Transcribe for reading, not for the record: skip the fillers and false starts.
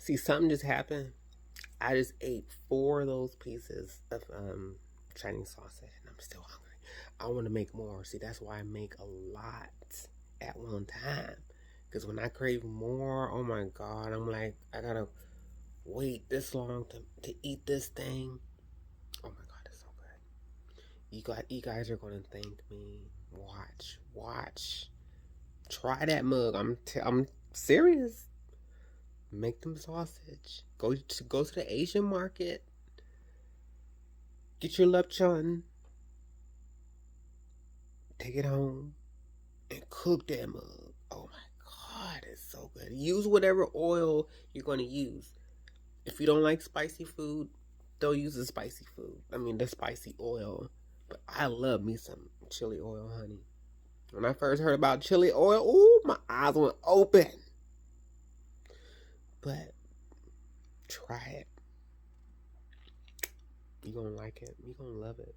See, something just happened. I just ate 4 of those pieces of Chinese sausage, and I'm still hungry. I want to make more. See, that's why I make a lot at one time. Because when I crave more, oh my God, I'm like, I gotta wait this long to eat this thing. Oh my God, it's so good. You guys are gonna thank me. Watch, watch. Try that mug. I'm serious. Make them sausage. Go to the Asian market. Get your lechon. Take it home and cook that mug. Oh my God, it's so good. Use whatever oil you're gonna use. If you don't like spicy food, don't use the spicy food. I mean the spicy oil. But I love me some chili oil, honey. When I first heard about chili oil, ooh, my eyes went open. But try it. You're gonna like it. You're gonna love it.